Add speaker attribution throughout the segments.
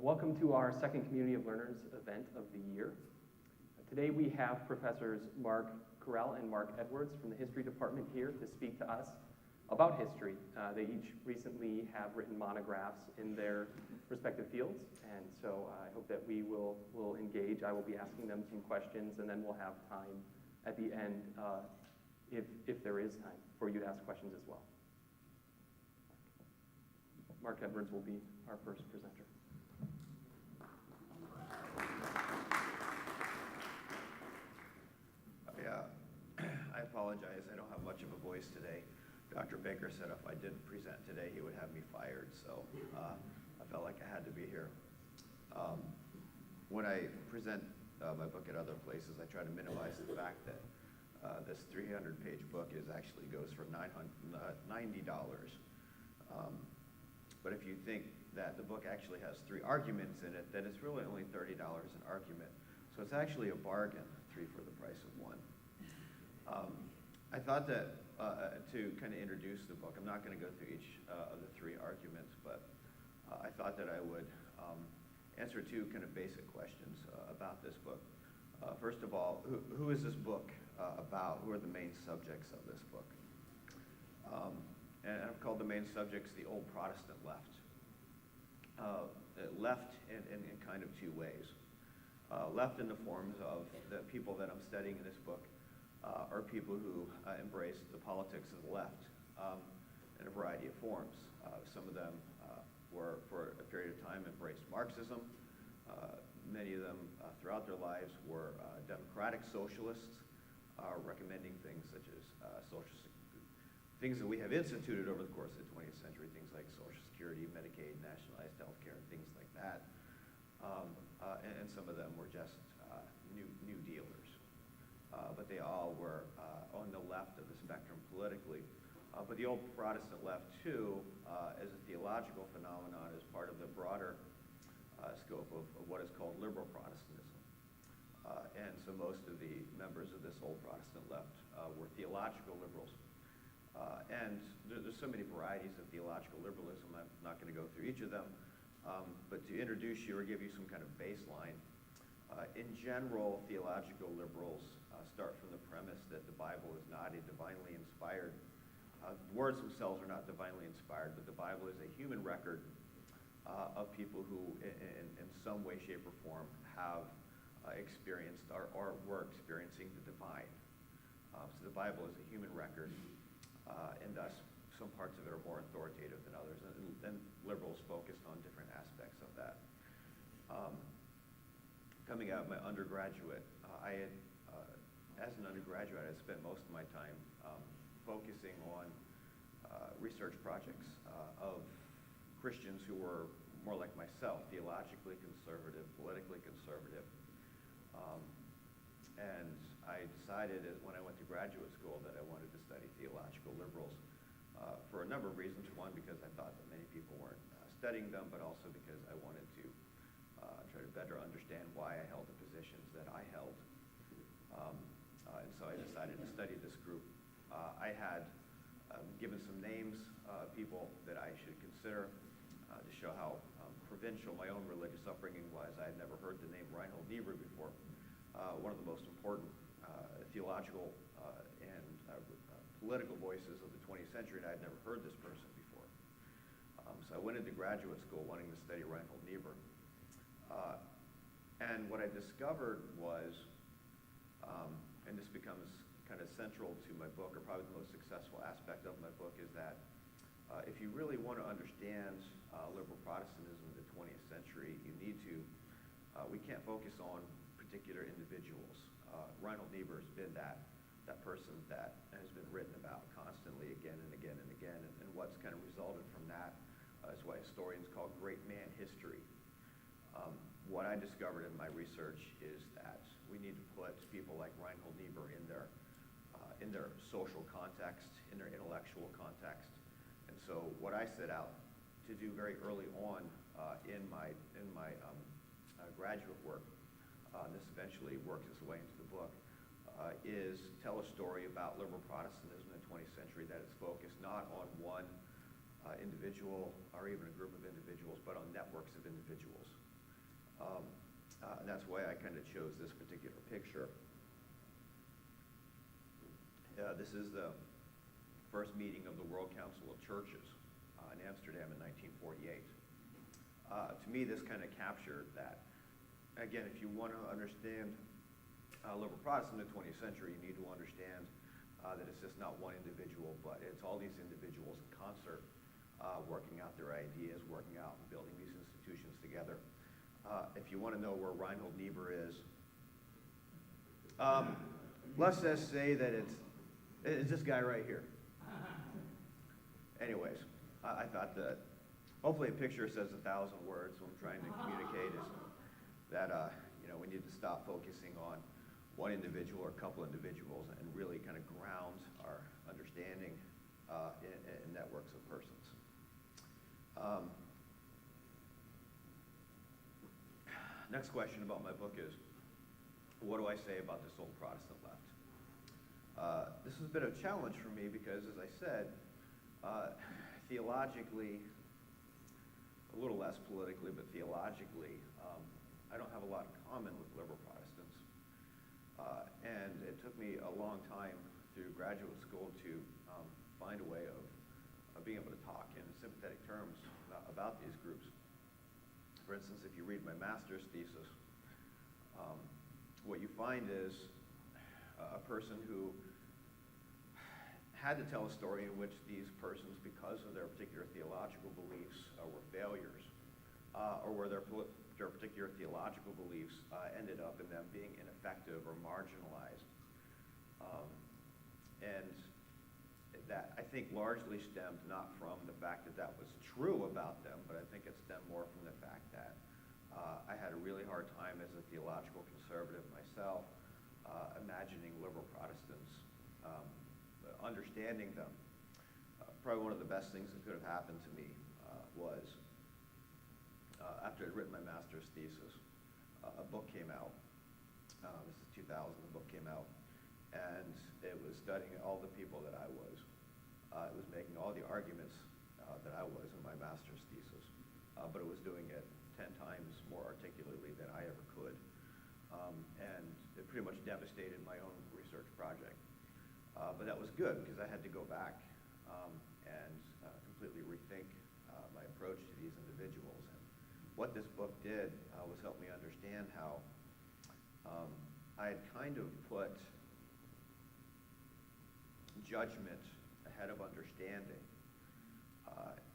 Speaker 1: Welcome to our second Community of Learners event of the year. Today we have Professors Mark Correll and Mark Edwards from the History Department here to speak to us about history. They each recently have written monographs in their respective fields, and so I hope that we will engage. I will be asking them some questions, and then we'll have time at the end, if there is time, for you to ask questions as well. Mark Edwards will be our first presenter.
Speaker 2: I apologize. I don't have much of a voice today. Dr. Baker said if I didn't present today, he would have me fired, so I felt like I had to be here. When I present my book at other places, I try to minimize the fact that this 300-page book actually goes for $90. But if you think that the book actually has 3 arguments in it, then it's really only $30 an argument. So it's actually a bargain, 3 for the price of 1. I thought that to kind of introduce the book, I'm not going to go through each of the 3 arguments, but I thought that I would answer 2 kind of basic questions about this book. First of all, who is this book about? Who are the main subjects of this book? And I've called the main subjects the old Protestant left. Left in kind of 2 ways. Left in the forms of the people that I'm studying in this book are people who embraced the politics of the left in a variety of forms. Some of them were, for a period of time, embraced Marxism. Many of them, throughout their lives, were democratic socialists, recommending things such as things that we have instituted over the course of the 20th century, things like Social Security, Medicaid, nationalized health care, and things like that. And some of them were just new dealers. But they all were on the left of the spectrum politically. But the old Protestant left, too, as a theological phenomenon, is part of the broader scope of what is called liberal Protestantism. And so most of the members of this old Protestant left were theological liberals. And there's so many varieties of theological liberalism, I'm not going to go through each of them. But to introduce you or give you some kind of baseline, in general, theological liberals start from the premise that the Bible is not a divinely inspired. The words themselves are not divinely inspired, but the Bible is a human record of people who, in some way, shape, or form, have experienced or were experiencing the divine. So the Bible is a human record, and thus some parts of it are more authoritative than others, and liberals focused on different aspects of that. Coming out of my undergraduate, as an undergraduate, I spent most of my time focusing on research projects of Christians who were more like myself, theologically conservative, politically conservative. And I decided when I went to graduate school that I wanted to study theological liberals for a number of reasons. One, because I thought that many people weren't studying them, but also because I wanted to try to better understand why I held the positions that I held. And so I decided to study this group. I had given some names of people that I should consider to show how provincial my own religious upbringing was. I had never heard the name Reinhold Niebuhr before. One of the most important theological and political voices of the 20th century, and I had never heard this person before. So I went into graduate school wanting to study Reinhold Niebuhr. And what I discovered was, and this becomes kind of central to my book, or probably the most successful aspect of my book, is that if you really want to understand liberal Protestantism in the 20th century, you need to, we can't focus on particular individuals. Reinhold Niebuhr has been that person that has been written about constantly again and again and again, and what's kind of resulted from that is what historians call great man history. What I discovered in my research is that we need to put people like Reinhold Niebuhr in their social context, in their intellectual context. And so what I set out to do very early on in my graduate work, this eventually works its way into the book, is tell a story about liberal Protestantism in the 20th century that is focused not on one individual or even a group of individuals, but on networks of individuals. And that's why I kind of chose this particular picture. This is the first meeting of the World Council of Churches in Amsterdam in 1948. To me, this kind of captured that. Again, if you want to understand liberal Protestant in the 20th century, you need to understand that it's just not one individual, but it's all these individuals in concert, working out their ideas, working out and building these institutions together. If you want to know where Reinhold Niebuhr is, let's just say that it's this guy right here. Anyways, I thought that hopefully a picture says 1,000 words. What I'm trying to communicate is that we need to stop focusing on one individual or a couple individuals and really kind of ground our understanding in networks of persons. Next question about my book is, what do I say about this old Protestant left? This has been a challenge for me because, as I said, theologically, a little less politically, but theologically, I don't have a lot in common with liberal Protestants. And it took me a long time through graduate school to find a way of being able to talk in sympathetic terms about these groups. For instance, if you read my master's thesis, what you find is a person who had to tell a story in which these persons, because of their particular theological beliefs, were failures, or where their particular theological beliefs ended up in them being ineffective or marginalized. And that, I think, largely stemmed not from the fact that that was true about them, but I think it stemmed more from the fact that I had a really hard time as a theological conservative myself, imagining liberal Protestants, understanding them. Probably one of the best things that could have happened to me was after I'd written my master's thesis, a book came out. This is 2000, the book came out, and it was studying all the people that I was. It was making all the arguments that I was in my master's thesis, but it was doing it 10 times more articulately than I ever could. And it pretty much devastated my own research project. But that was good because I had to go back and completely rethink my approach to these individuals. And what this book did was help me understand how I had kind of put judgment ahead of understanding.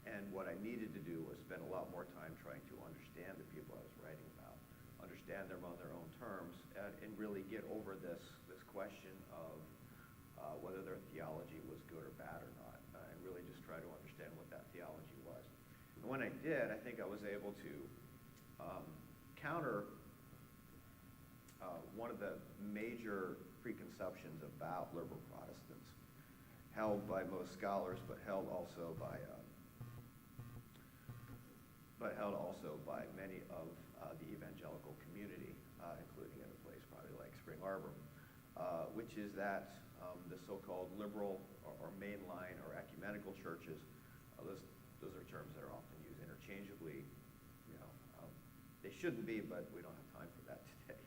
Speaker 2: And what I needed to do was spend a lot more time trying to understand the people I was writing about, understand them on their own terms, and really get over this question of whether their theology was good or bad or not, and really just try to understand what that theology was. And when I did, I think I was able to counter one of the major preconceptions about liberal Protestants, held by most scholars, but held also by many of the evangelical community, including in a place probably like Spring Arbor, which is that the so-called liberal or mainline or ecumenical churches, those are terms that are often used interchangeably. They shouldn't be, but we don't have time for that today.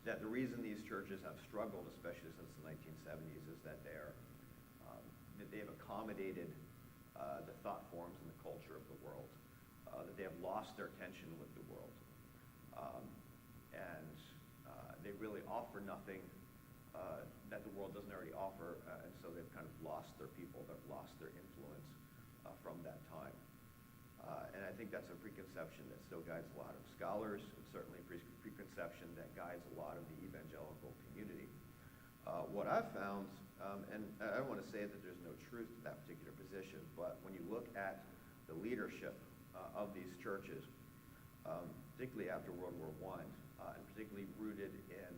Speaker 2: That the reason these churches have struggled, especially since the 1970s, is that they've accommodated the thought forms and the culture of the world, that they have lost their tension with the world, and they really offer nothing that the world doesn't already offer, and so they've kind of lost their people, they've lost their influence from that time. And I think that's a preconception that still guides a lot of scholars. It's certainly a preconception that guides a lot of the evangelical community. What I've found, and I don't want to say that there's no truth to that particular position, but when you look at the leadership of these churches, particularly after World War I, and particularly rooted in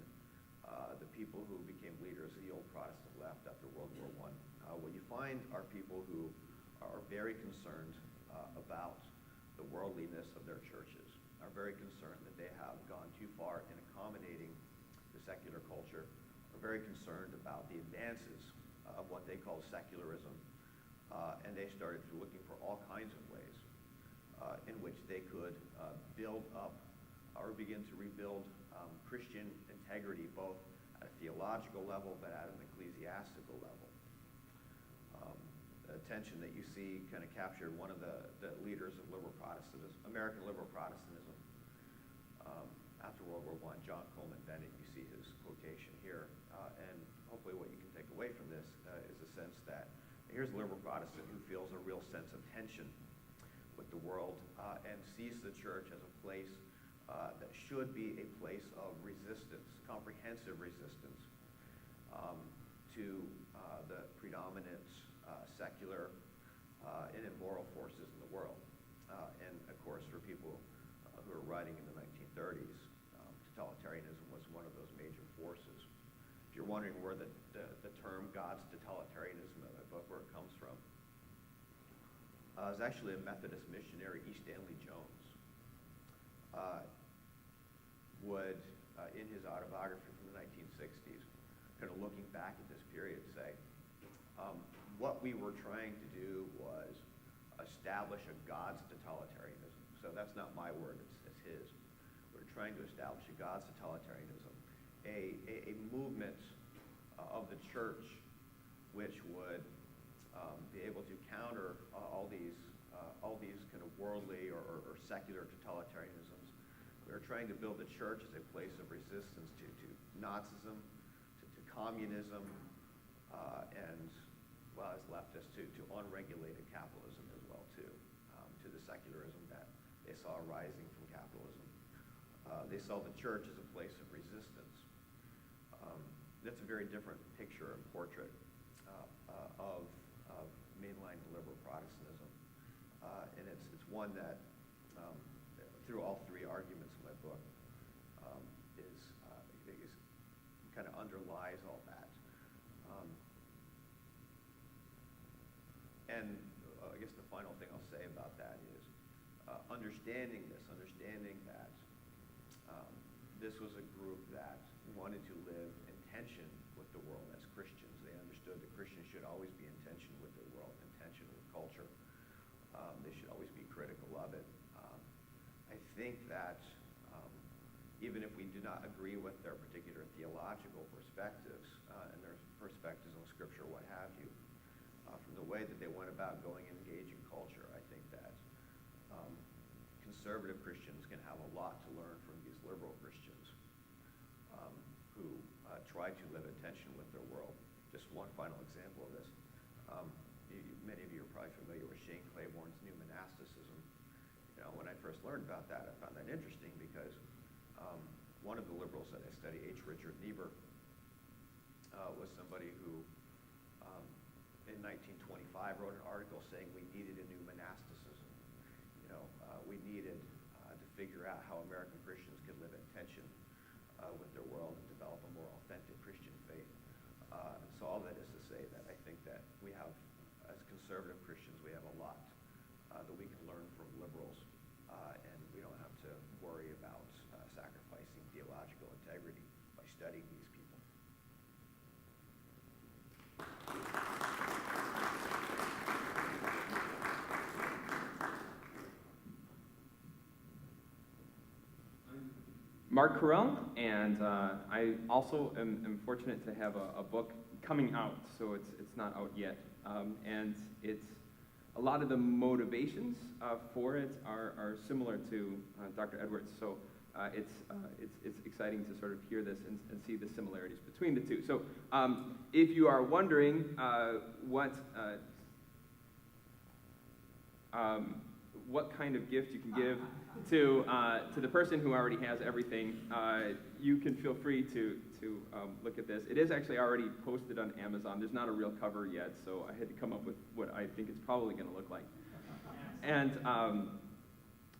Speaker 2: the people who became leaders of the old Protestant left after World War I, what you find are people who are very concerned about the worldliness of their churches, are very concerned that they have gone too far in accommodating the secular culture, are very concerned about the advances of what they call secularism, and they started looking for all kinds of ways in which they could build up or begin to rebuild Christian integrity, both at a theological level but at an ecclesiastical level. The tension that you see kind of captured one of the leaders of liberal Protestantism, American liberal Protestantism, after World War I, John Coleman Bennett. You see his quotation here, and hopefully what you can take away from this is a sense that here's a liberal Protestant who feels a real sense of tension with the world and sees the church as a place that should be a place of resistance, comprehensive resistance to the predominant secular and immoral forces in the world. And of course, for people who are writing in the 1930s, totalitarianism was one of those major forces. If you're wondering where the term God's totalitarianism, where it comes from, is actually a Methodist missionary, E. Stanley Jones, would, in his autobiography from the 1960s, kind of looking back at this period, say, what we were trying to do was establish a God's totalitarianism. So that's not my word, it's his. We're trying to establish a God's totalitarianism, a movement of the church which would be able to counter all these kind of worldly or secular totalitarianisms. We were trying to build the church as a place of resistance to Nazism, to communism, and, well, as leftists, to unregulated capitalism as well, too, to the secularism that they saw rising from capitalism. They saw the church as a place of resistance. That's a very different picture and portrait of mainline liberal Protestantism. And it's one that, through all three arguments in my book, is kind of underlies all that. And I guess the final thing I'll say about that is understanding that this was a group that wanted to live in tension with the world as Christians. They understood that Christians should always be in tension with the world, in tension with culture. They should always be critical of it. I think that even if we do not agree with their particular theological perspectives and their perspectives on Scripture, what have you, from the way that they went about going and engaging culture, I think that conservative Christians can have a lot to learn from these liberal Christians who try to live in tension with their world. Just one final example of this. Many of you are probably familiar with Shane Claiborne's new monasticism. You know, when I first learned about that, I found that interesting because one of the liberals that I study, H. Richard Niebuhr, was somebody who in 1925 wrote an article saying we needed a new monasticism. You know, we needed to figure out how American Christians could live in tension with their world and develop a more authentic Christian faith. So all that is to say that I think that we have, as conservative Christians, we have a lot that we can learn from liberals, and we don't have to worry about sacrificing theological integrity by studying these people.
Speaker 1: Mark Correll, and I also am fortunate to have a book coming out, so it's not out yet, and it's a lot of the motivations for it are similar to Dr. Edwards, so it's exciting to sort of hear this and see the similarities between the two. So if you are wondering what kind of gift you can give to the person who already has everything, you can feel free to look at this. It is actually already posted on Amazon. There's not a real cover yet, so I had to come up with what I think it's probably going to look like. And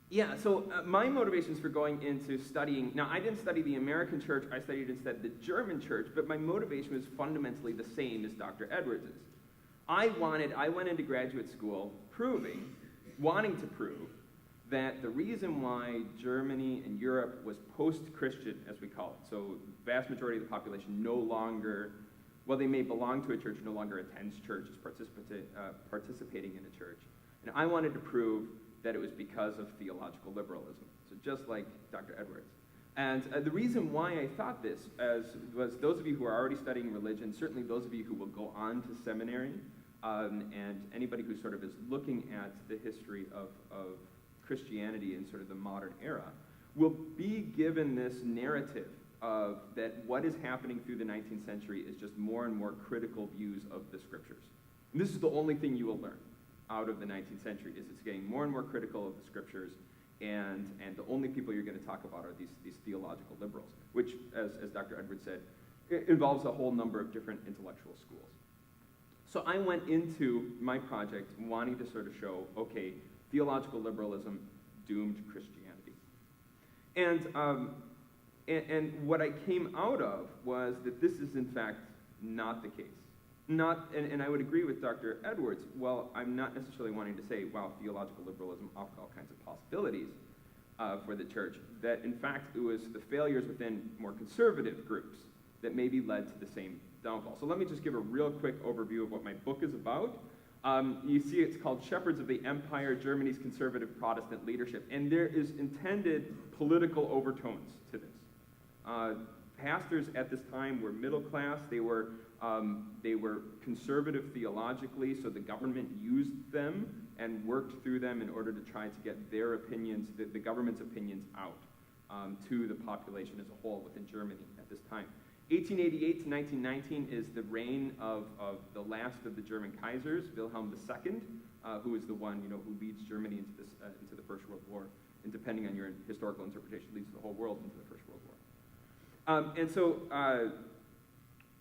Speaker 1: yeah, so my motivations for going into studying, now I didn't study the American church, I studied instead the German church, but my motivation was fundamentally the same as Dr. Edwards's. I went into graduate school wanting to prove that the reason why Germany and Europe was post-Christian, as we call it, so vast majority of the population no longer, well, they may belong to a church, no longer attends church, is participating in a church. And I wanted to prove
Speaker 3: that it was because of theological liberalism. So just like Dr. Edwards. And the reason why I thought this was those of you who are already studying religion, certainly those of you who will go on to seminary, and anybody who sort of is looking at the history of Christianity in sort of the modern era, will be given this narrative of that what is happening through the 19th century is just more and more critical views of the scriptures. And this is the only thing you will learn out of the 19th century, is it's getting more and more critical of the scriptures, and the only people you're going to talk about are these theological liberals, which, as Dr. Edwards said, it involves a whole number of different intellectual schools. So I went into my project wanting to sort of show, okay, theological liberalism doomed Christianity. And what I came out of was that this is in fact not the case. And I would agree with Dr. Edwards. Well, I'm not necessarily wanting to say, wow, theological liberalism offers all kinds of possibilities for the church, that in fact it was the failures within more conservative groups that maybe led to the same downfall. So let me just give a real quick overview of what my book is about. You see it's called Shepherds of the Empire, Germany's Conservative Protestant Leadership. And there is intended political overtones to this. Pastors at this time were middle class. They were conservative theologically, so the government used them and worked through them in order to try to get their opinions, the government's opinions out to the population as a whole within Germany at this time. 1888 to 1919 is the reign of the last of the German Kaisers, Wilhelm II, who is the one who leads Germany into the First World War, and depending on your historical interpretation, leads the whole world into the First World War. And so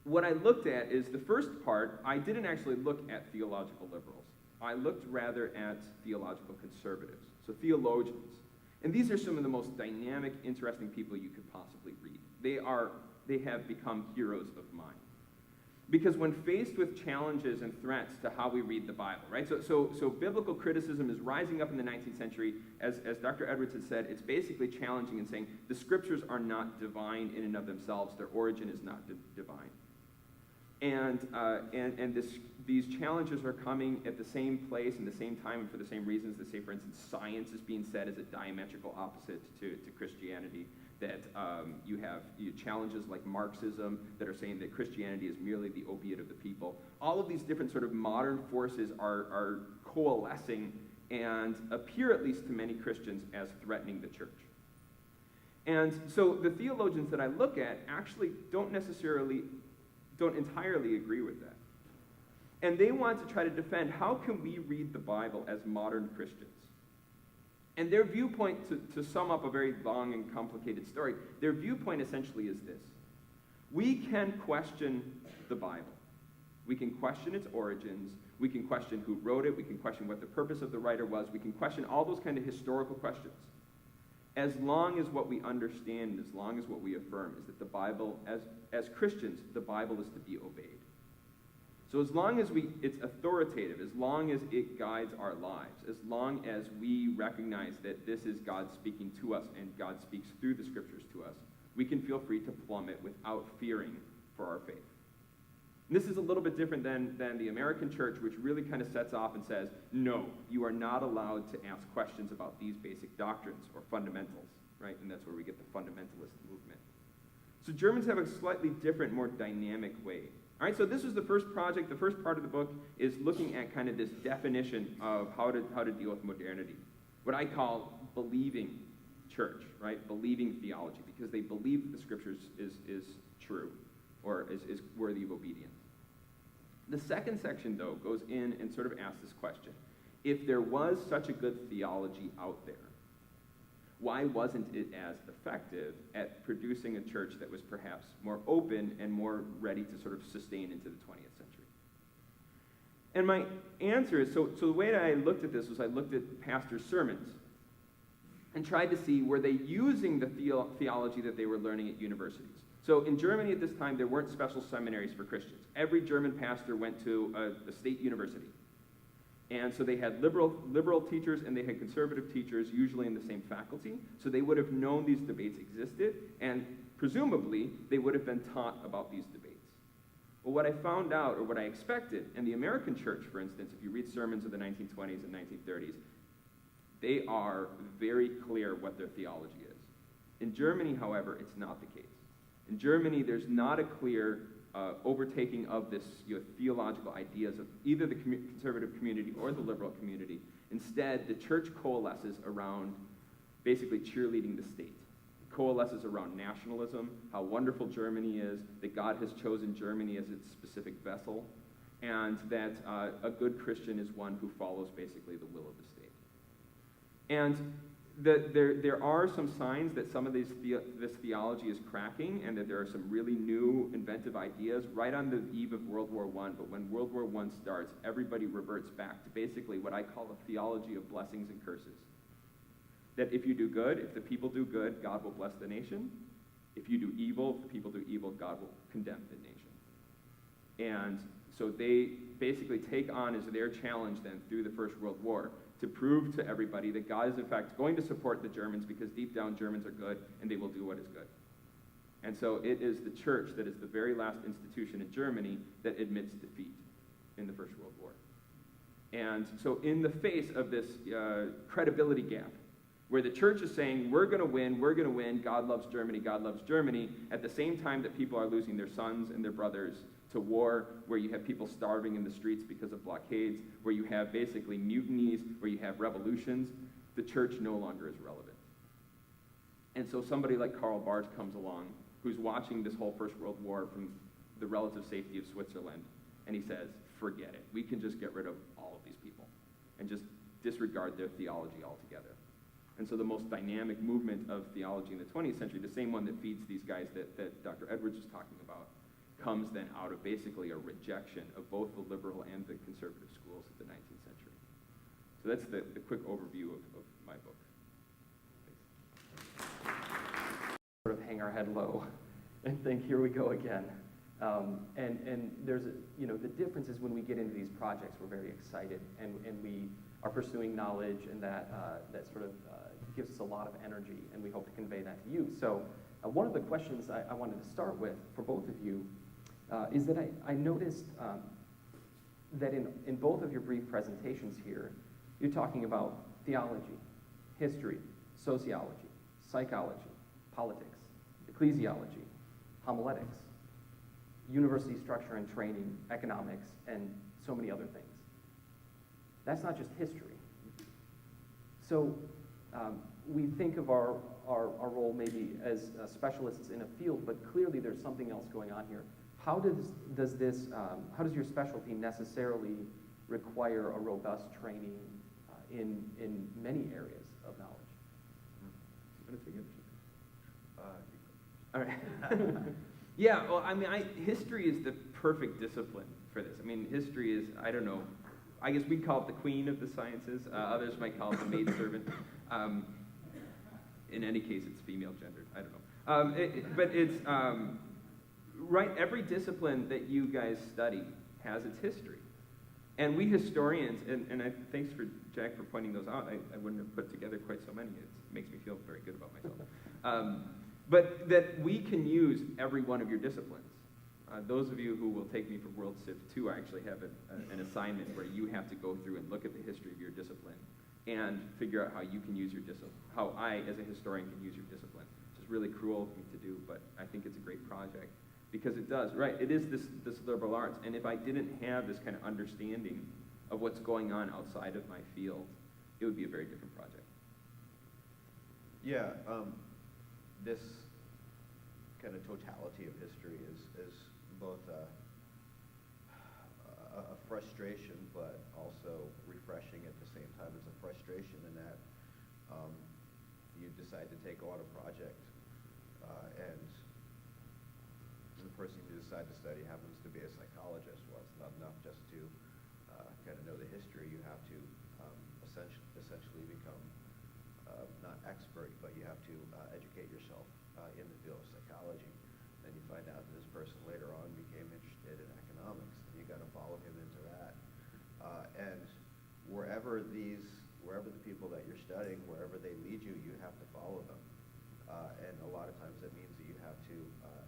Speaker 3: what I looked at is the first part. I didn't actually look at theological liberals. I looked rather at theological conservatives, so theologians. And these are some of the most dynamic, interesting people you could possibly read. They have become heroes of mine. Because when faced with challenges and threats to how we read the Bible, right? So biblical criticism is rising up in the 19th century. As Dr. Edwards has said, it's basically challenging and saying the scriptures are not divine in and of themselves. Their origin is not divine. And these challenges are coming at the same place and the same time and for the same reasons that, say, for instance, science is being said as a diametrical opposite to Christianity. That you have challenges like Marxism that are saying that Christianity is merely the opiate of the people. All of these different sort of modern forces are coalescing and appear, at least to many Christians, as threatening the church. And so the theologians that I look at actually don't entirely agree with that. And they want to try to defend how can we read the Bible as modern Christians. And their viewpoint, to sum up a very long and complicated story, their viewpoint essentially is this. We can question the Bible. We can question its origins. We can question who wrote it. We can question what the purpose of the writer was. We can question all those kind of historical questions. As long as what we understand, as long as what we affirm is that the Bible, as Christians, the Bible is to be obeyed. So as long as it's authoritative, as long as it guides our lives, as long as we recognize that this is God speaking to us and God speaks through the scriptures to us, we can feel free to plummet without fearing for our faith. And this is a little bit different than the American church, which really kind of sets off and says, no, you are not allowed to ask questions about these basic doctrines or fundamentals, right? And that's where we get the fundamentalist movement. So Germans have a slightly different, more dynamic way. All right, so this is the first project. The first part of the book is looking at kind of this definition of how to deal with modernity, what I call believing church, right? Believing theology, because they believe that the scriptures is true or is worthy of obedience. The second section, though, goes in and sort of asks this question. If there was such a good theology out there, why wasn't it as effective at producing a church that was perhaps more open and more ready to sort of sustain into the 20th century? And my answer is, so the way that I looked at this was I looked at pastors' sermons and tried to see, were they using the theology that they were learning at universities? So in Germany at this time, there weren't special seminaries for Christians. Every German pastor went to a state university. And so they had liberal teachers and they had conservative teachers, usually in the same faculty. So they would have known these debates existed, and presumably they would have been taught about these debates. Well, what I found out, or what I expected, in the American church, for instance, if you read sermons of the 1920s and 1930s, they are very clear what their theology is. In Germany, however, it's not the case. In Germany, there's not a clear overtaking of this theological ideas of either the conservative community or the liberal community. Instead, the church coalesces around basically cheerleading the state. It coalesces around nationalism, how wonderful Germany is, that God has chosen Germany as its specific vessel, and that a good Christian is one who follows basically the will of the state. And there are some signs that some of this theology is cracking, and that there are some really new, inventive ideas right on the eve of World War I. But when World War I starts, everybody reverts back to basically what I call a theology of blessings and curses. That if you do good, if the people do good, God will bless the nation. If you do evil, if the people do evil, God will condemn the nation. And so they basically take on as their challenge then through the First World War to prove to everybody that God is in fact going to support the Germans, because deep down Germans are good and they will do what is good. And so it is the church that is the very last institution in Germany that admits defeat in the First World War. And so in the face of this credibility gap, where the church is saying, we're going to win, God loves Germany, at the same time that people are losing their sons and their brothers to war, where you have people starving in the streets because of blockades, where you have basically mutinies, where you have revolutions, the church no longer is relevant. And so somebody like Karl Barth comes along, who's watching this whole First World War from the relative safety of Switzerland, and he says, forget it. We can just get rid of all of these people and just disregard their theology altogether. And so the most dynamic movement of theology in the 20th century, the same one that feeds these guys that Dr. Edwards was talking about, comes then out of basically a rejection of both the liberal and the conservative schools of the 19th century. So that's the quick overview of my book.
Speaker 1: Sort of hang our head low and think, here we go again. And there's, the difference is when we get into these projects, we're very excited, and we are pursuing knowledge, and that sort of gives us a lot of energy, and we hope to convey that to you. So one of the questions I wanted to start with for both of you is that I noticed that in both of your brief presentations here, you're talking about theology, history, sociology, psychology, politics, ecclesiology, homiletics, university structure and training, economics, and so many other things. That's not just history. So we think of our role maybe as specialists in a field, but clearly there's something else going on here. How does your specialty necessarily require a robust training in many areas of knowledge?
Speaker 3: I'm going to take it. All right. Yeah, well, I mean, history is the perfect discipline for this. I mean, history is, I don't know, I guess we'd call it the queen of the sciences. Others might call it the maidservant. In any case, it's female gendered. I don't know. But it's, right, every discipline that you guys study has its history. And we historians, and thanks for Jack for pointing those out. I wouldn't have put together quite so many. It makes me feel very good about myself. But that we can use every one of your disciplines. Those of you who will take me for World Civ 2, I actually have an assignment where you have to go through and look at the history of your discipline and figure out how you can use your discipline, how I, as a historian, can use your discipline. Which is really cruel of me to do, but I think it's a great project because it does, right, it is this liberal arts. And if I didn't have this kind of understanding of what's going on outside of my field, it would be a very different project.
Speaker 2: Yeah, this kind of totality of history is both a frustration, but also refreshing at the same time. It's a frustration in that you decide to take on a project, and the person you decide to study happens to be a psychologist. Well, it's not enough just to kind of know the history. You have to essentially become not expert, but you have to educate yourself in the field of psychology. And you find out that this person later on became interested in economics, and you got to follow him into that. And wherever the people that you're studying, wherever they lead you, you have to follow them. And a lot of times that means that you have to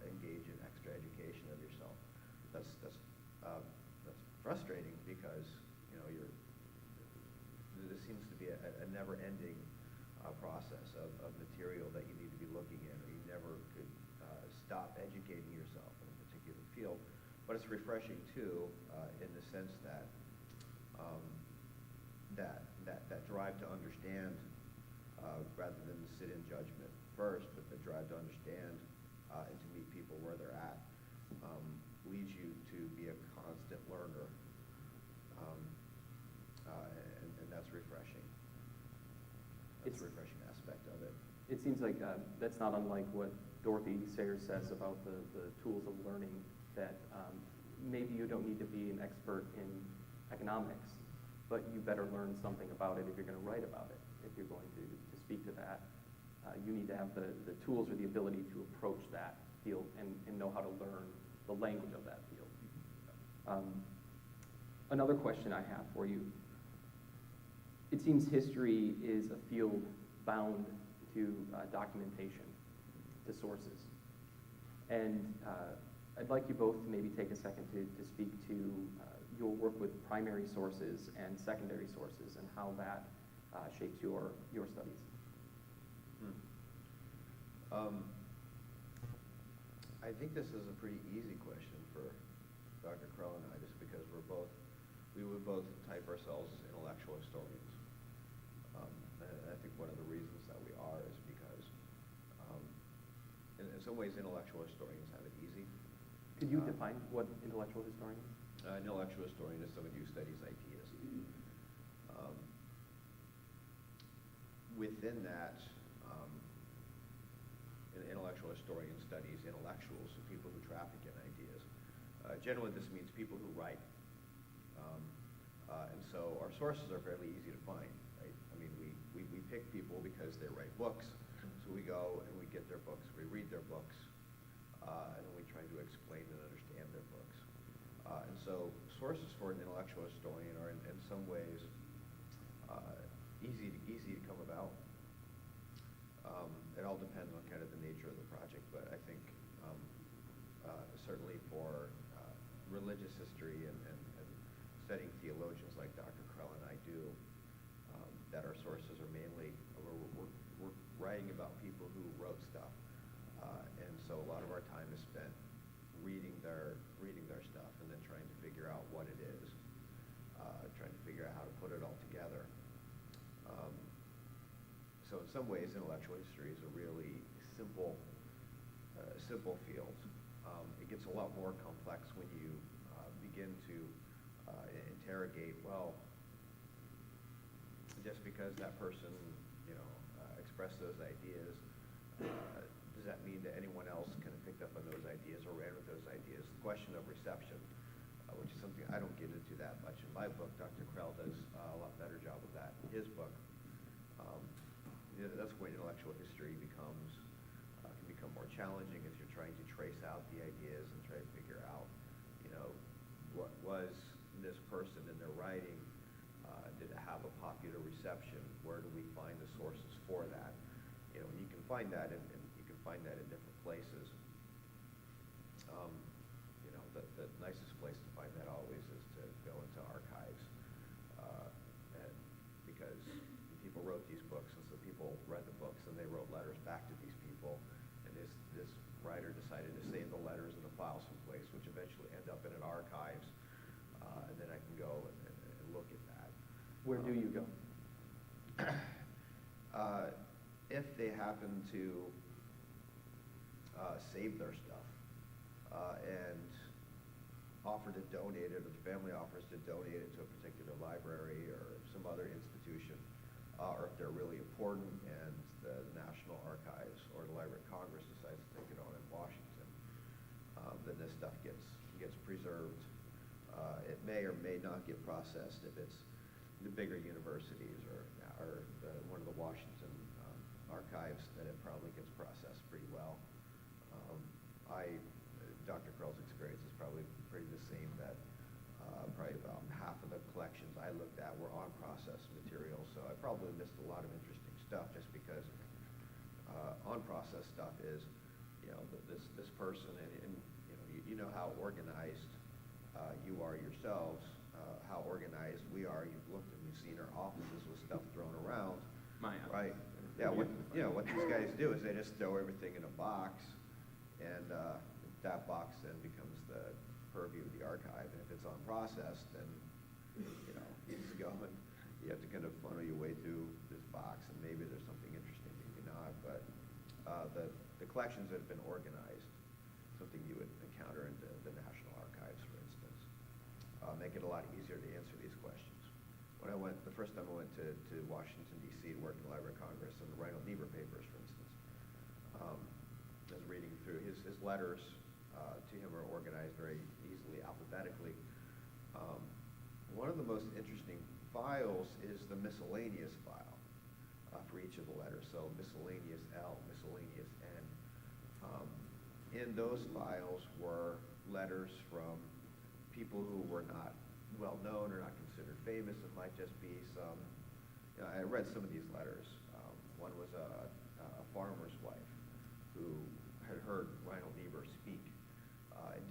Speaker 2: engage in extra education of yourself. That's frustrating because there seems to be a never-ending process of material that you need to be looking at. You never could stop educating yourself in a particular field. But it's refreshing too, in the sense that that drive to understand, rather than to sit in judgment first, but the drive to understand and to meet people where they're at, leads you to be a constant learner, and that's refreshing. That's a refreshing aspect of it.
Speaker 1: It seems like that's not unlike what Dorothy Sayers says about the tools of learning, that maybe you don't need to be an expert in economics, but you better learn something about it if you're going to write about it. If you're going to speak to that, you need to have the tools or the ability to approach that field and know how to learn the language of that field. Another question I have for you. It seems history is a field bound to documentation, to sources. And I'd like you both to maybe take a second to speak to your work with primary sources and secondary sources and how that shapes your studies.
Speaker 2: I think this is a pretty easy question for Dr. Correll and I, just because we would both type ourselves as intellectual historians. And I think one of the reasons that we are is because, in some ways, intellectual historians have it easy.
Speaker 1: Could you define what intellectual historian is?
Speaker 2: An intellectual historian is somebody who studies ideas. Within that, an intellectual historian studies intellectuals, so people who traffic in ideas. Generally, this means people who write. And so our sources are fairly easy to find, right? I mean, we pick people because they write books, so we go and we get their books, we read their books, and then we try to explain and understand their books. And so sources for an intellectual historian are in some ways easy to come about. It all depends on kind of the nature of the project, but I think certainly for religious history and studying theologians like Dr. Correll and I do, that our sources are mainly, we're writing about people who wrote stuff, and so a lot of our time is spent reading their stuff and then trying to figure out what it is, trying to figure out how to put it all together. So in some ways, intellectual history is a really simple field. It gets a lot more complex when you begin to interrogate, well, just because that person, expressed those ideas, does that mean that anyone else kind of picked up on those ideas or ran with those ideas? The question of reception, which is something I don't get into that much in my book. Dr. Correll does a lot better job of that in his book. That's when intellectual history can become more challenging if you're trying to trace out the ideas and try to figure out, what was this person in their writing? Did it have a popular reception? Where do we find the sources for that? And you can find that in different places. The nicest place to find that always is to go into archives, and because people wrote these books, and so people read the books and they wrote letters back to these people, and this writer decided to save the letters in a file someplace, which eventually end up in an archives, and then I can go and look at that.
Speaker 1: Where do you go?
Speaker 2: If they happen to save their stuff and offer to donate it, or the family offers to donate it to a particular library or some other institution, or if they're really important and the National Archives or the Library of Congress decides to take it on in Washington, then this stuff gets preserved. It may or may not get processed if it's the bigger universities or one of the Washington archives, then it probably gets processed pretty well. Dr. Correll's experience is probably pretty the same, that probably about half of the collections I looked at were on-process material, so I probably missed a lot of interesting stuff just because on-process stuff is, this person, and you know how organized you are yourselves, how organized we are. You've looked and you've seen our offices with stuff thrown around. Yeah, what these guys do is they just throw everything in a box, and that box then becomes the purview of the archive. And if it's unprocessed, then you just go and you have to kind of funnel your way through this box, and maybe there's something interesting, maybe not. But the collections have been organized, something you would encounter in the National Archives, for instance, make it a lot easier to answer these questions. The first time I went to Washington, D.C. to work in the Library of Congress on the Reinhold Niebuhr papers, for instance, I was reading through his letters to him are organized very easily alphabetically. One of the most interesting files is the miscellaneous file for each of the letters. So miscellaneous L, miscellaneous N. In those files were letters from people who were not well known or not considered famous. It might just be some. I read some of these letters. One was a farmer's wife who had heard Reinhold Niebuhr speak.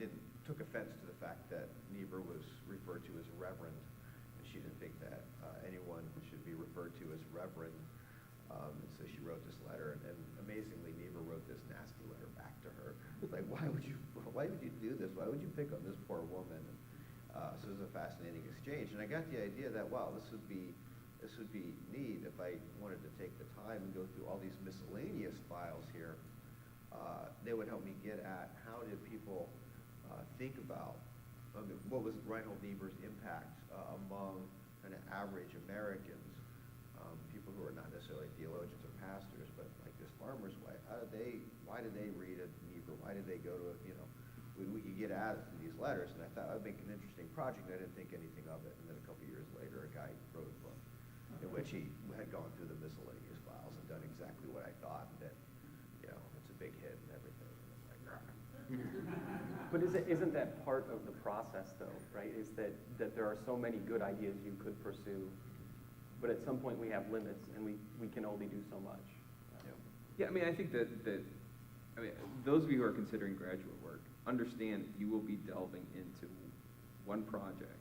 Speaker 2: And took offense to the fact that Niebuhr was referred to as Reverend, and she didn't think that anyone should be referred to as Reverend. And so she wrote this letter, and amazingly, Niebuhr wrote this nasty letter back to her. Like, why would you do this? Why would you pick on this poor woman? So it was a fascinating exchange, and I got the idea that, wow, this would be neat if I wanted to take the time and go through all these miscellaneous files here. They would help me get at how did people think about what was Reinhold Niebuhr's impact among kind of average Americans, people who are not necessarily theologians or pastors, but like this farmer's wife. Why did they read a Niebuhr? Why did they go to we could get at it from these letters, and I thought that would make an interesting project. I didn't think anything of it, and then a couple years later, a guy wrote a book in which he had gone through the miscellaneous files and done exactly what I thought, and that it's a big hit and everything. And I'm like,
Speaker 1: But isn't that part of the process, though, right? Is that there are so many good ideas you could pursue, but at some point we have limits, and we can only do so much.
Speaker 3: Yeah, I mean, I think that those of you who are considering graduate work understand you will be delving into one project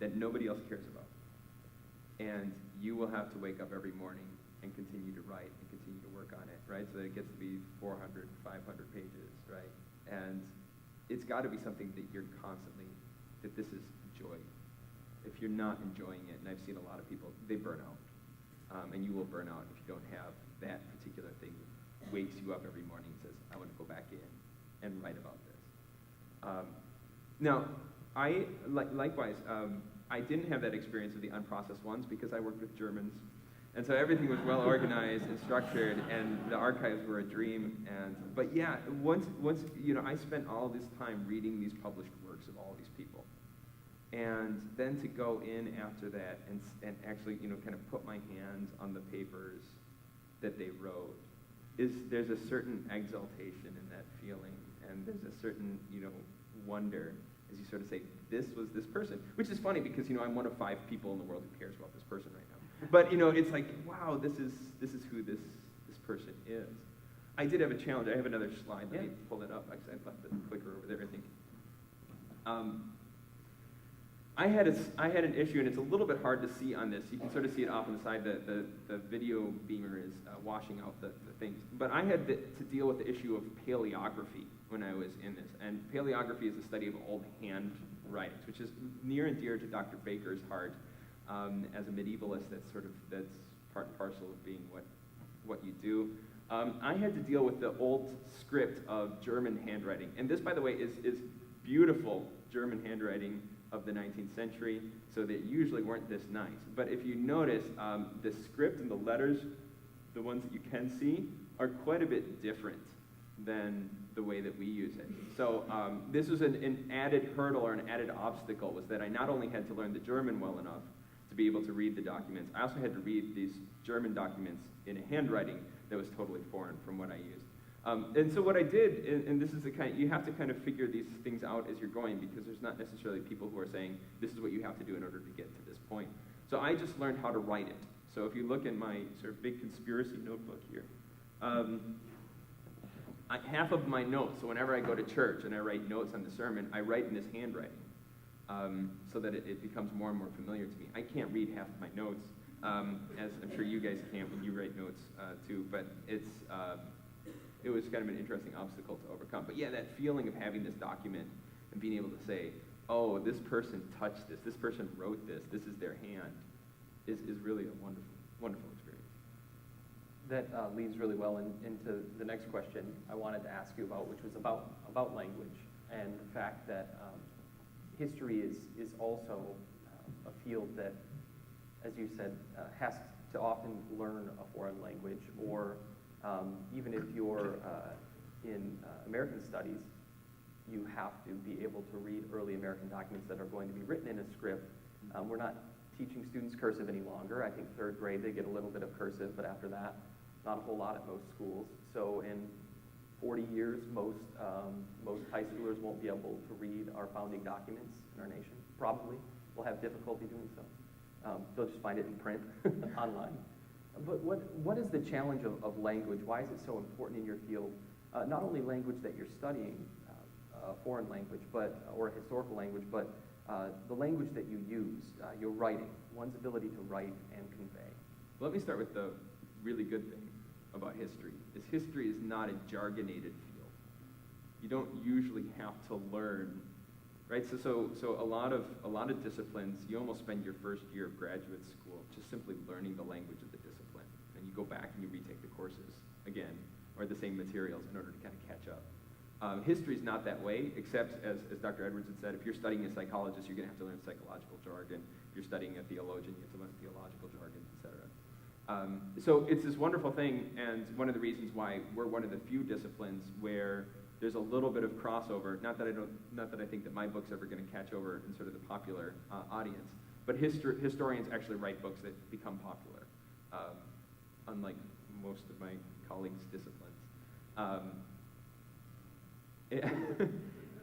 Speaker 3: that nobody else cares about. And you will have to wake up every morning and continue to write and continue to work on it, right? So it gets to be 400, 500 pages, right? And it's got to be something that you're constantly, that this is joy. If you're not enjoying it, and I've seen a lot of people, they burn out. And you will burn out if you don't have that particular thing that wakes you up every morning and says, I want to go back in and write about this. Now, likewise, I didn't have that experience of the unprocessed ones because I worked with Germans. And so everything was well organized and structured, and the archives were a dream. But yeah, once I spent all this time reading these published works of all these people. And then to go in after that and actually, kind of put my hands on the papers that they wrote, there's a certain exaltation in that feeling, and there's a certain, wonder as you sort of say, this was this person, which is funny because, I'm one of 5 people in the world who cares about this person right now. But, it's like, wow, this is who this person is. I did have a challenge. I have another slide. Let me pull it up. Actually, I left the clicker over there, I think. I had an issue, and it's a little bit hard to see on this. You can sort of see it off on the side. The video beamer is washing out the things. But I had to deal with the issue of paleography when I was in this. And paleography is the study of old hand writings, which is near and dear to Dr. Baker's heart. As a medievalist, that's part and parcel of being what you do. I had to deal with the old script of German handwriting. And this, by the way, is beautiful German handwriting of the 19th century, so they usually weren't this nice. But if you notice, the script and the letters, the ones that you can see, are quite a bit different than the way that we use it. So this was an added hurdle or an added obstacle, was that I not only had to learn the German well enough to be able to read the documents, I also had to read these German documents in a handwriting that was totally foreign from what I used. And so what I did, and this is you have to kind of figure these things out as you're going, because there's not necessarily people who are saying, this is what you have to do in order to get to this point. So I just learned how to write it. So if you look in my sort of big conspiracy notebook here, half of my notes, so whenever I go to church and I write notes on the sermon, I write in this handwriting, so that it becomes more and more familiar to me. I can't read half of my notes as I'm sure you guys can't when you write notes too, but it was kind of an interesting obstacle to overcome. But yeah, that feeling of having this document and being able to say, oh, this person touched this person wrote this is their hand, is really a wonderful, wonderful experience.
Speaker 1: That leads really well into the next question I wanted to ask you about, which was about language and the fact that history is also a field that, as you said, has to often learn a foreign language, or even if you're in American studies, you have to be able to read early American documents that are going to be written in a script. We're not teaching students cursive any longer. I think third grade they get a little bit of cursive, but after that, not a whole lot at most schools. So in 40 years, most high schoolers won't be able to read our founding documents in our nation. Probably will have difficulty doing so. They'll just find it in print online. But what is the challenge of language? Why is it so important in your field? Not only language that you're studying, foreign language, or historical language, but the language that you use, your writing, one's ability to write and convey.
Speaker 3: Let me start with the really good thing about history, is history is not a jargonated field. You don't usually have to learn, right? So a lot of disciplines, you almost spend your first year of graduate school just simply learning the language of the discipline, and you go back and you retake the courses again, or the same materials in order to kind of catch up. History is not that way, except as Dr. Edwards had said, if you're studying a psychologist, you're going to have to learn psychological jargon. If you're studying a theologian, you have to learn theological jargon, etc. So it's this wonderful thing, and one of the reasons why we're one of the few disciplines where there's a little bit of crossover. Not that I think that my book's ever going to catch over in sort of the popular audience, but historians actually write books that become popular, unlike most of my colleagues' disciplines.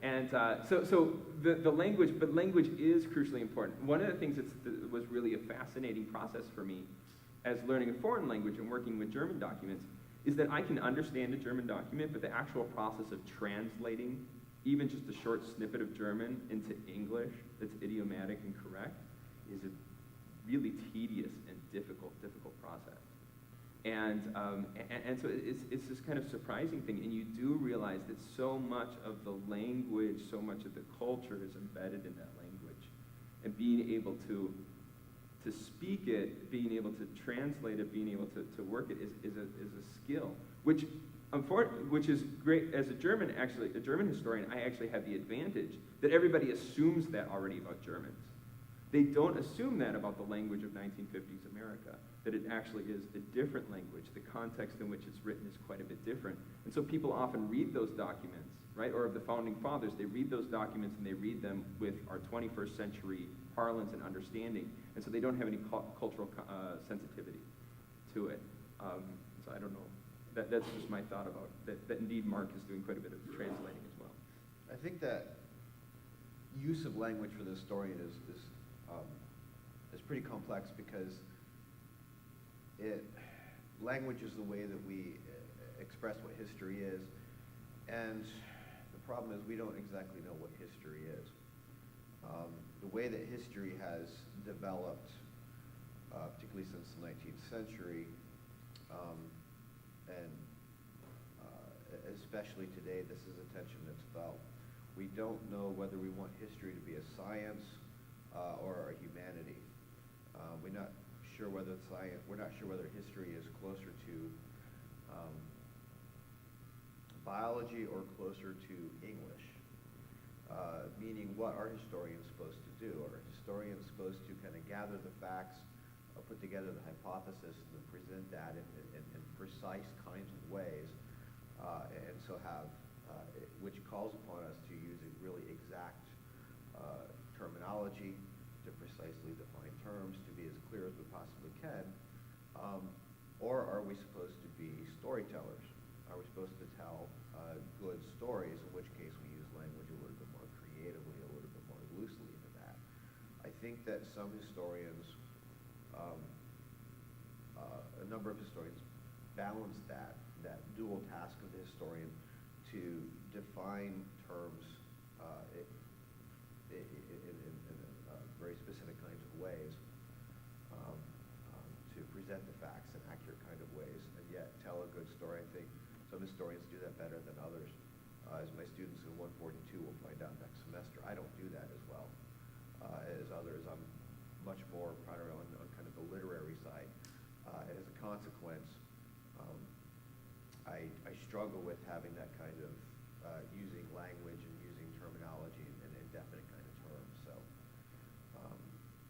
Speaker 3: And so the language, but language is crucially important. One of the things that was really a fascinating process for me as learning a foreign language and working with German documents is that I can understand a German document, but the actual process of translating even just a short snippet of German into English that's idiomatic and correct is a really tedious and difficult process. And so it's this kind of surprising thing, and you do realize that so much of the language, so much of the culture is embedded in that language, and being able to speak it, being able to translate it, being able to work it is a skill, which is great. As a German historian, I actually have the advantage that everybody assumes that already about Germans. They don't assume that about the language of 1950s America, that it actually is a different language. The context in which it's written is quite a bit different. And so people often read those documents, right, or of the Founding Fathers, they read those documents and they read them with our 21st century parlance and understanding. And so they don't have any cultural sensitivity to it. So I don't know. That's just my thought about that indeed Mark is doing quite a bit of translating as well.
Speaker 2: I think that use of language for the historian is pretty complex because language is the way that we express what history is, and the problem is we don't exactly know what history is. The way that history has developed, particularly since the 19th century, and especially today, this is a tension that's felt. We don't know whether we want history to be a science or a humanity. We're not sure whether history is closer to biology or closer to English. Meaning, what are historians supposed to do? Are historians supposed to kind of gather the facts, put together the hypothesis, and present that in precise kinds of ways, and so which calls upon us to use a really exact terminology to precisely define terms, to be as clear as we possibly can, or are we supposed to be storytellers? Are we supposed to tell good stories, in which case we use language a little bit more creatively, a little bit more loosely into that? I think that some historians, a number of historians, balance that dual task of the historian to define terms in very specific kinds of ways, present the facts in accurate kind of ways, and yet tell a good story. I think some historians do that better than others. As my students in 142 will find out next semester, I don't do that as well as others. I'm much more primarily on kind of the literary side. And as a consequence, I struggle with having that kind of using language and using terminology in indefinite kind of terms. So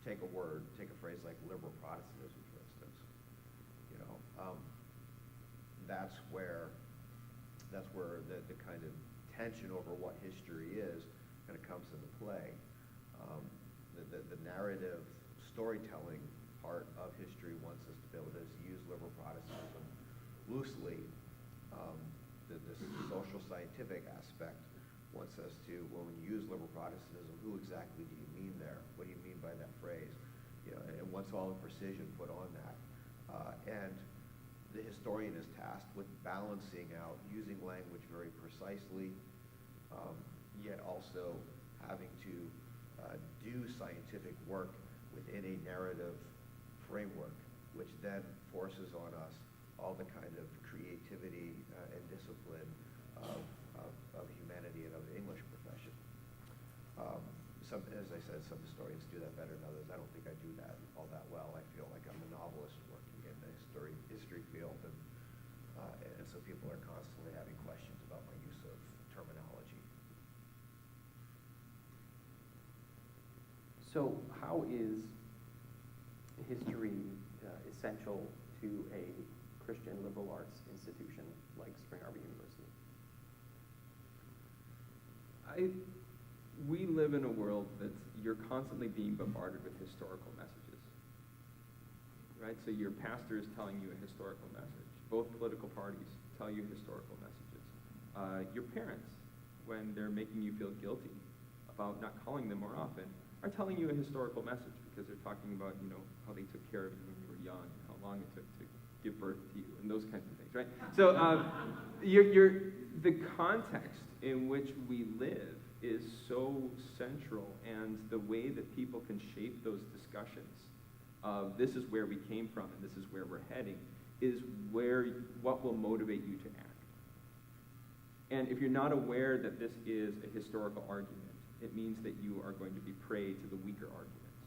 Speaker 2: take a phrase like liberal Protestantism, for instance. That's where the kind of tension over what history is kind of comes into play. The narrative storytelling part of history wants us to be able to use liberal Protestantism loosely. The social scientific aspect wants us to, when we use liberal Protestantism, who exactly do you mean there? What do you mean by that phrase? And what's all the precision put on that? And the historian is tasked with balancing out, using language very precisely, yet also having to do scientific work within a narrative framework, which then forces on us all the kind of creativity and discipline of humanity and of the English profession. As I said, some historians do that better than others. I don't think I do that all that well. I feel like I'm a novelist working in the history field, and so people are constantly having questions about my use of terminology.
Speaker 1: So how is history essential to a Christian liberal arts institution like Spring Arbor University?
Speaker 3: We live in a world that's, you're constantly being bombarded with historical messages, right? So your pastor is telling you a historical message. Both political parties tell you historical messages. Your parents, when they're making you feel guilty about not calling them more often, are telling you a historical message because they're talking about, how they took care of you when you were young, and how long it took to give birth to you, and those kinds of things, right? So the context in which we live is so central, and the way that people can shape those discussions of this is where we came from and this is where we're heading is what will motivate you to act. And if you're not aware that this is a historical argument, it means that you are going to be prey to the weaker arguments,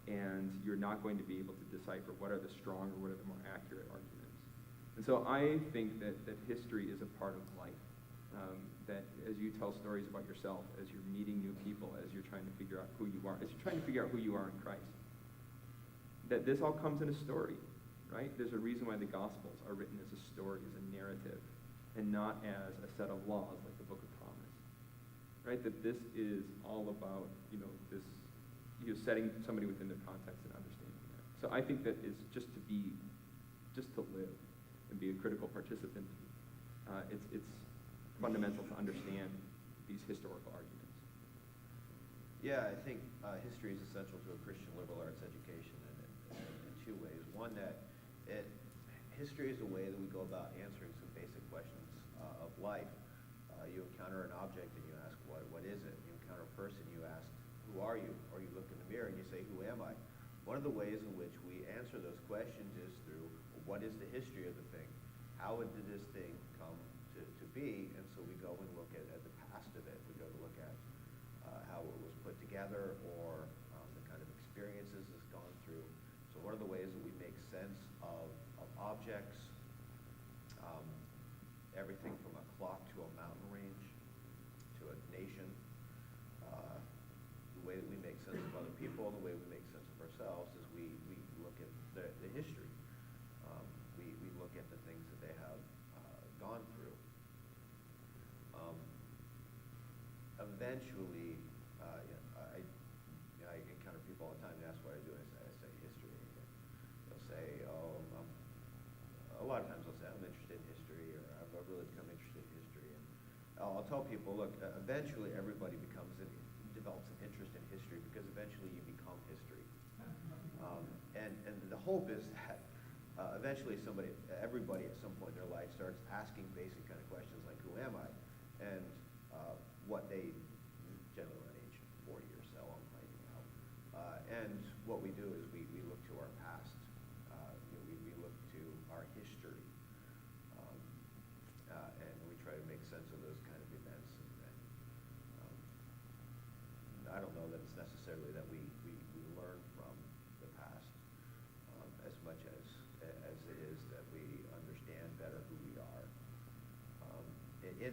Speaker 3: and you're not going to be able to decipher what are the strong or what are the more accurate arguments. And so I think that history is a part of life. That as you tell stories about yourself, as you're meeting new people, as you're trying to figure out who you are, as you're trying to figure out who you are in Christ, that this all comes in a story, right? There's a reason why the Gospels are written as a story, as a narrative, and not as a set of laws like the Book of Thomas, right? That this is all about, setting somebody within their context and understanding that. So I think that is just to live and be a critical participant. It's fundamental to understand these historical arguments.
Speaker 2: Yeah, I think history is essential to a Christian liberal arts education in two ways. One, that history is a way that we go about answering some basic questions of life. You encounter an object and you ask, what is it? You encounter a person, you ask, who are you? Or you look in the mirror and you say, who am I? One of the ways in which we answer those questions is through, what is the history of the thing? How did this thing come to be? And so we go and look at the past of it. We go to look at how it was put together, or the kind of experiences it's gone through. So one of the ways that we make sense of objects, everything from a clock to a mountain range to a nation, the way that we make sense of other people, the way we make sense of ourselves is we look at the history. We look at the things that they have gone through. Eventually, I encounter people all the time and ask what I do. I say history. They'll say, a lot of times they'll say, I'm interested in history, or I've really become interested in history. And I'll tell people, look, eventually everybody develops an interest in history because eventually you become history. And the hope is that eventually everybody at some point in their life starts asking basic kind of questions like, who am I? And what they generally around age 40 or so, I'm finding out. And what we do is we look to our past. We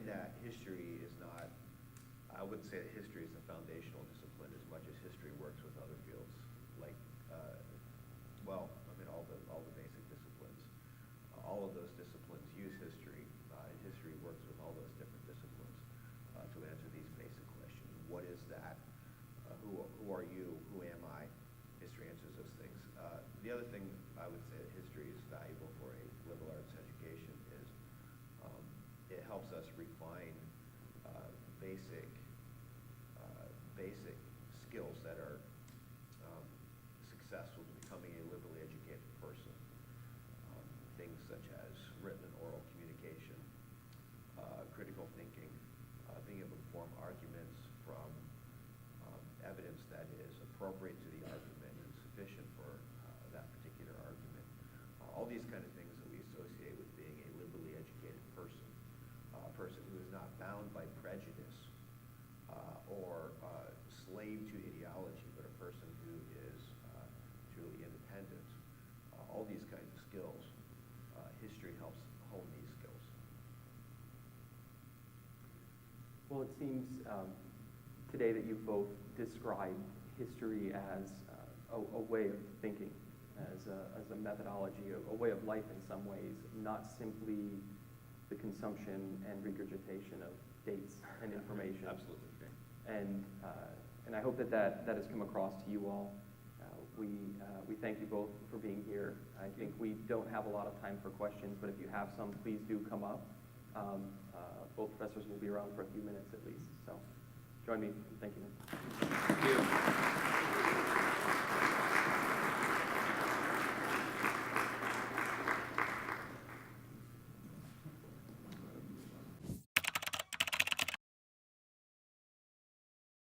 Speaker 2: that history is not, I wouldn't say that history is a foundational discipline as much as history works with other fields, like, all the basic disciplines. All of those disciplines use history, and history works with all those different disciplines to answer these basic questions. What is that? Who are you? Who am I? History answers those things. The other thing I would say that history is valuable for a liberal arts education is it helps us refine basic skills that are successful to becoming a liberally educated person. Things such as written and oral communication, critical thinking, being able to form arguments from evidence that is appropriate to the argument and sufficient for that particular argument. All these kind of things that we associate with being a liberally educated person, a person who is not bound by prejudice or slave to ideology, but a person who is truly independent. All these kinds of skills, history helps hone these skills.
Speaker 1: Well, it seems today that you've both described history as a way of thinking, as a methodology, a way of life in some ways, not simply the consumption and regurgitation of dates and information.
Speaker 3: Absolutely.
Speaker 1: And I hope that has come across to you all. We thank you both for being here. I think we don't have a lot of time for questions, but if you have some, please do come up. Both professors will be around for a few minutes at least. So join me in thanking them.
Speaker 3: Thank you.